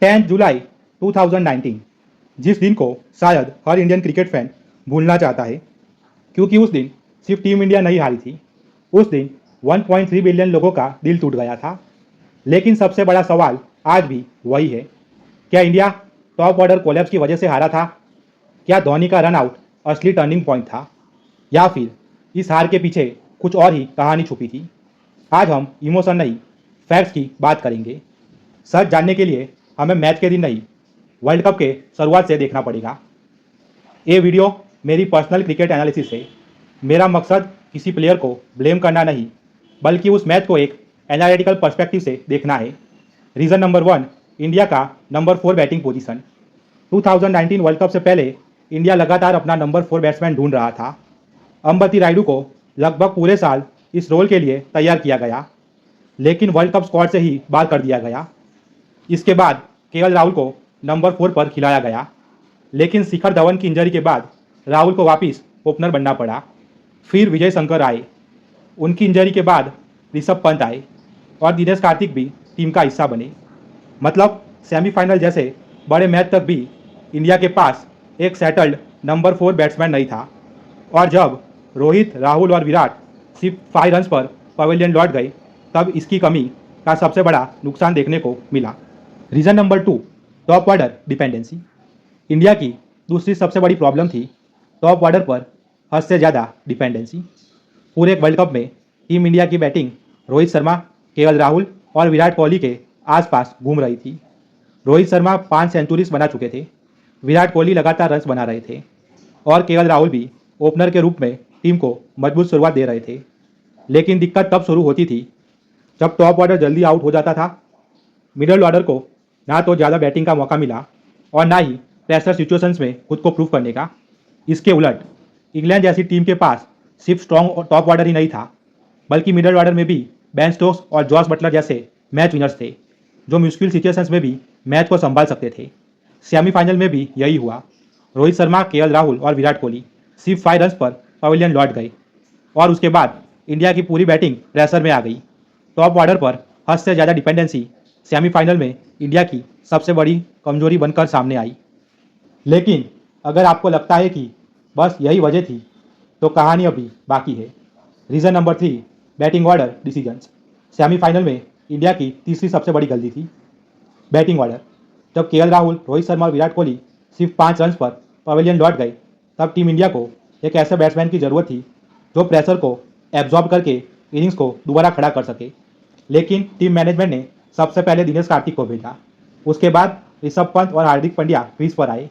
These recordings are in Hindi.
10 जुलाई 2019, जिस दिन को शायद हर इंडियन क्रिकेट फैन भूलना चाहता है, क्योंकि उस दिन सिर्फ टीम इंडिया नहीं हारी थी। उस दिन 1.3 बिलियन लोगों का दिल टूट गया था। लेकिन सबसे बड़ा सवाल आज भी वही है, क्या इंडिया टॉप ऑर्डर कोलैप्स की वजह से हारा था? क्या धोनी का रन आउट असली टर्निंग पॉइंट था, या फिर इस हार के पीछे कुछ और ही कहानी छुपी थी? आज हम इमोशन नहीं, फैक्ट्स की बात करेंगे। सच जानने के लिए हमें मैच के दिन नहीं, वर्ल्ड कप के शुरुआत से देखना पड़ेगा। ये वीडियो मेरी पर्सनल क्रिकेट एनालिसिस है। मेरा मकसद किसी प्लेयर को ब्लेम करना नहीं, बल्कि उस मैच को एक एनालिटिकल पर्सपेक्टिव से देखना है। रीज़न नंबर 1, इंडिया का number 4 batting position. 2019 world cup से पहले इंडिया लगातार अपना नंबर 4 बैट्समैन ढूंढ रहा था। अंबती रायडू को लगभग पूरे साल इस रोल के लिए तैयार किया गया, लेकिन वर्ल्ड कप स्क्वाड से ही बाहर कर दिया गया। इसके बाद केएल राहुल को नंबर 4 पर खिलाया गया, लेकिन शिखर धवन की इंजरी के बाद राहुल को वापस ओपनर बनना पड़ा। फिर विजय शंकर आए, उनकी इंजरी के बाद ऋषभ पंत आए और दिनेश कार्तिक भी टीम का हिस्सा बने। मतलब सेमीफाइनल जैसे बड़े मैच तक भी इंडिया के पास एक सेटल्ड नंबर 4 बैट्समैन नहीं था। और जब रोहित, राहुल और विराट सिर्फ 5 रन्स पर पवेलियन लौट गए, तब इसकी कमी का सबसे बड़ा नुकसान देखने को मिला। Reason number 2, top order dependency. India की दूसरी सबसे बड़ी प्रॉब्लम थी टॉप ऑर्डर पर हद से ज़्यादा डिपेंडेंसी। पूरे वर्ल्ड कप में टीम इंडिया की बैटिंग रोहित शर्मा, केएल राहुल और विराट कोहली के आसपास घूम रही थी। रोहित शर्मा 5 सेंचुरीज बना चुके थे, विराट कोहली लगातार रन्स बना रहे थे और केएल राहुल भी ओपनर के रूप में टीम को मजबूत शुरुआत दे रहे थे। लेकिन दिक्कत तब शुरू होती थी जब टॉप ऑर्डर जल्दी आउट हो जाता था। मिडल ऑर्डर को ना तो ज़्यादा बैटिंग का मौका मिला और ना ही प्रेशर सिचुएशंस में खुद को प्रूव करने का। इसके उलट इंग्लैंड जैसी टीम के पास सिर्फ स्ट्रॉन्ग टॉप ऑर्डर ही नहीं था, बल्कि मिडल ऑर्डर में भी बेन स्टोक्स और जॉस बटलर जैसे मैच विनर्स थे, जो मुश्किल सिचुएशंस में भी मैच को संभाल सकते थे। सेमीफाइनल में भी यही हुआ। रोहित शर्मा, केएल राहुल और विराट कोहली सिर्फ 5 रन्स पर पवेलियन लौट गए और उसके बाद इंडिया की पूरी बैटिंग प्रेशर में आ गई। टॉप ऑर्डर पर हद से ज़्यादा डिपेंडेंसी सेमीफाइनल में इंडिया की सबसे बड़ी कमजोरी बनकर सामने आई। लेकिन अगर आपको लगता है कि बस यही वजह थी, तो कहानी अभी बाकी है। Reason number 3, batting order decisions. Semifinal में इंडिया की तीसरी सबसे बड़ी गलती थी बैटिंग ऑर्डर। जब केएल राहुल, रोहित शर्मा और विराट कोहली सिर्फ 5 रन्स पर पवेलियन लौट गए, तब टीम इंडिया को एक ऐसे बैट्समैन की ज़रूरत थी जो प्रेशर को एब्जॉर्ब करके इनिंग्स को दोबारा खड़ा कर सके। लेकिन टीम मैनेजमेंट ने सबसे पहले दिनेश कार्तिक को भेजा। उसके बाद ऋषभ पंत और हार्दिक पांड्या क्रीज पर आए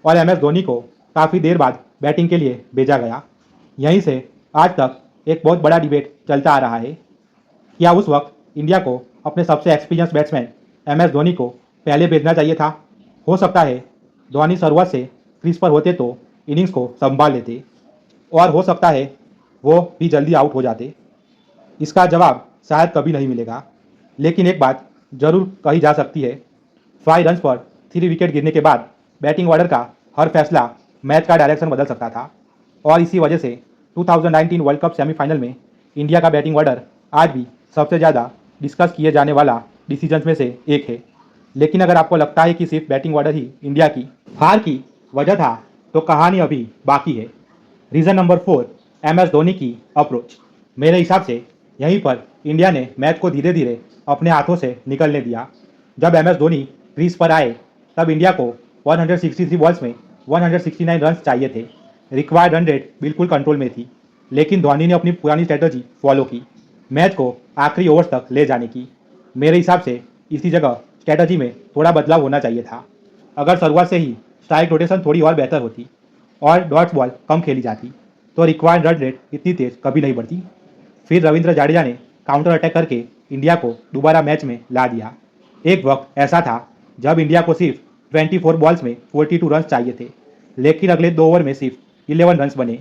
और एमएस धोनी को काफ़ी देर बाद बैटिंग के लिए भेजा गया। यहीं से आज तक एक बहुत बड़ा डिबेट चलता आ रहा है, क्या उस वक्त इंडिया को अपने सबसे एक्सपीरियंस बैट्समैन एमएस धोनी को पहले भेजना चाहिए था? हो सकता है धोनी शुरुआत से क्रीज पर होते तो इनिंग्स को संभाल लेते, और हो सकता है वो भी जल्दी आउट हो जाते। इसका जवाब शायद कभी नहीं मिलेगा, लेकिन एक बात जरूर कही जा सकती है, 5 रन्स पर 3 विकेट गिरने के बाद बैटिंग ऑर्डर का हर फैसला मैच का डायरेक्शन बदल सकता था। और इसी वजह से 2019 वर्ल्ड कप सेमीफाइनल में इंडिया का बैटिंग ऑर्डर आज भी सबसे ज़्यादा डिस्कस किए जाने वाला डिसीजंस में से एक है। लेकिन अगर आपको लगता है कि सिर्फ बैटिंग ऑर्डर ही इंडिया की हार की वजह था, तो कहानी अभी बाकी है। रीज़न नंबर 4, एमएस धोनी की अप्रोच। मेरे हिसाब से यहीं पर इंडिया ने मैच को धीरे धीरे अपने हाथों से निकलने दिया। जब एमएस धोनी क्रीज पर आए, तब इंडिया को 163 बॉल्स में 169 रन्स चाहिए थे। रिक्वायर्ड रन रेट बिल्कुल कंट्रोल में थी, लेकिन धोनी ने अपनी पुरानी स्ट्रेटजी फॉलो की, मैच को आखिरी ओवर्स तक ले जाने की। मेरे हिसाब से इसी जगह स्ट्रेटजी में थोड़ा बदलाव होना चाहिए था। अगर शुरुआत से ही स्ट्राइक रोटेशन थोड़ी और बेहतर होती और डॉट्स बॉल कम खेली जाती, तो रिक्वायर्ड रन रेट इतनी तेज़ कभी नहीं बढ़ती। फिर रविंद्र जाडेजा ने काउंटर अटैक करके इंडिया को दोबारा मैच में ला दिया। एक वक्त ऐसा था जब इंडिया को सिर्फ 24 बॉल्स में 42 रन्स चाहिए थे, लेकिन अगले 2 ओवर में सिर्फ 11 रन्स बने।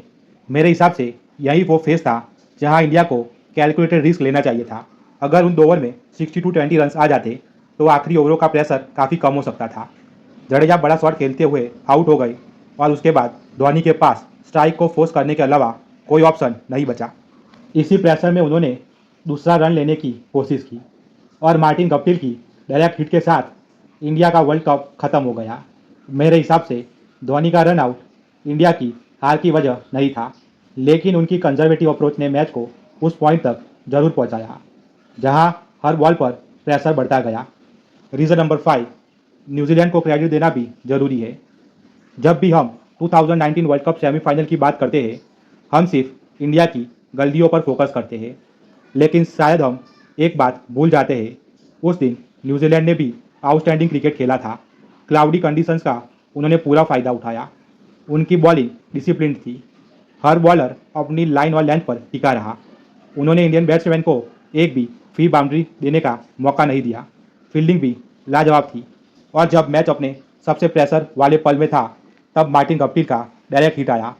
मेरे हिसाब से यही वो फेज था जहां इंडिया को कैलकुलेटेड रिस्क लेना चाहिए था। अगर उन 2 ओवर में 60-20 रन्स आ जाते, तो आखिरी ओवरों का प्रेशर काफ़ी कम हो सकता था। जडेजा बड़ा शॉट खेलते हुए आउट हो गए और उसके बाद धोनी के पास स्ट्राइक को फोर्स करने के अलावा कोई ऑप्शन नहीं बचा। इसी प्रेशर में उन्होंने दूसरा रन लेने की कोशिश की और मार्टिन गप्टिल की डायरेक्ट हिट के साथ इंडिया का वर्ल्ड कप खत्म हो गया। मेरे हिसाब से धोनी का रन आउट इंडिया की हार की वजह नहीं था, लेकिन उनकी कंजर्वेटिव अप्रोच ने मैच को उस पॉइंट तक जरूर पहुंचाया जहां हर बॉल पर प्रेशर बढ़ता गया। रीज़न नंबर 5, न्यूजीलैंड को क्रेडिट देना भी जरूरी है। जब भी हम 2019 वर्ल्ड कप सेमीफाइनल की बात करते हैं, हम सिर्फ इंडिया की गलतियों पर फोकस करते हैं, लेकिन शायद हम एक बात भूल जाते हैं, उस दिन न्यूजीलैंड ने भी आउटस्टैंडिंग क्रिकेट खेला था। क्लाउडी कंडीशंस का उन्होंने पूरा फ़ायदा उठाया। उनकी बॉलिंग डिसिप्लिन थी, हर बॉलर अपनी लाइन और लेंथ पर टिका रहा। उन्होंने इंडियन बैट्समैन को एक भी फ्री बाउंड्री देने का मौका नहीं दिया। फील्डिंग भी लाजवाब थी, और जब मैच अपने सबसे प्रेशर वाले पल में था, तब मार्टिन गप्टिल का डायरेक्ट हिट आया।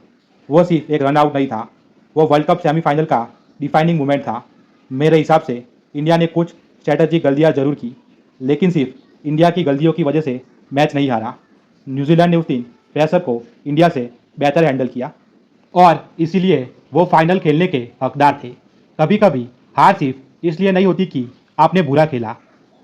वो सिर्फ एक रन आउट नहीं था, वो वर्ल्ड कप सेमीफाइनल का डिफाइनिंग मोमेंट था। मेरे हिसाब से इंडिया ने कुछ स्ट्रैटेजिक गलतियाँ जरूर की, लेकिन सिर्फ इंडिया की गलतियों की वजह से मैच नहीं हारा। न्यूजीलैंड ने उस दिन प्रेशर को इंडिया से बेहतर हैंडल किया, और इसीलिए वो फाइनल खेलने के हकदार थे। कभी कभी हार सिर्फ इसलिए नहीं होती कि आपने बुरा खेला,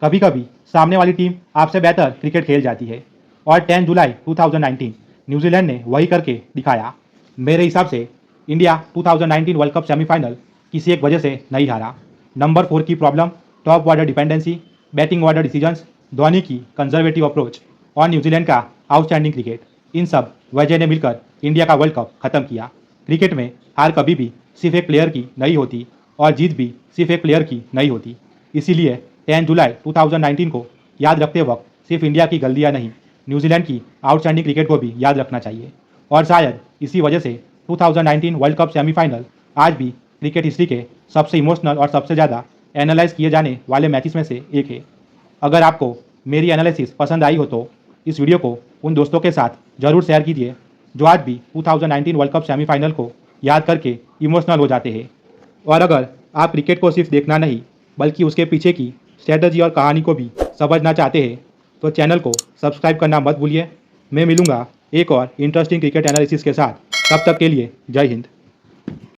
कभी कभी सामने वाली टीम आपसे बेहतर क्रिकेट खेल जाती है, और 10 जुलाई 2019 न्यूजीलैंड ने वही करके दिखाया। मेरे हिसाब से इंडिया 2019 वर्ल्ड कप सेमीफाइनल किसी एक वजह से नहीं हारा। नंबर 4 की problem, top order dependency, batting order decisions, Dhoni की कंजर्वेटिव अप्रोच और न्यूजीलैंड का आउटस्टैंडिंग क्रिकेट, इन सब वजह ने मिलकर इंडिया का वर्ल्ड कप खत्म किया। क्रिकेट में हार कभी भी सिर्फ एक प्लेयर की नहीं होती, और जीत भी सिर्फ एक प्लेयर की नहीं होती। इसीलिए 10 जुलाई 2019 को याद रखते वक्त सिर्फ इंडिया की गलतियाँ नहीं, न्यूजीलैंड की आउटस्टैंडिंग क्रिकेट को भी याद रखना चाहिए। और शायद इसी वजह से 2019 वर्ल्ड कप सेमीफाइनल आज भी क्रिकेट हिस्ट्री के सबसे इमोशनल और सबसे ज़्यादा एनालाइज किए जाने वाले मैचेस में से एक है। अगर आपको मेरी एनालिसिस पसंद आई हो तो इस वीडियो को उन दोस्तों के साथ ज़रूर शेयर कीजिए जो आज भी 2019 वर्ल्ड कप सेमीफाइनल को याद करके इमोशनल हो जाते हैं। और अगर आप क्रिकेट को सिर्फ देखना नहीं, बल्कि उसके पीछे की स्ट्रेटजी और कहानी को भी समझना चाहते हैं, तो चैनल को सब्सक्राइब करना मत भूलिए। मैं मिलूंगा एक और इंटरेस्टिंग क्रिकेट एनालिसिस के साथ। तब तक के लिए जय हिंद।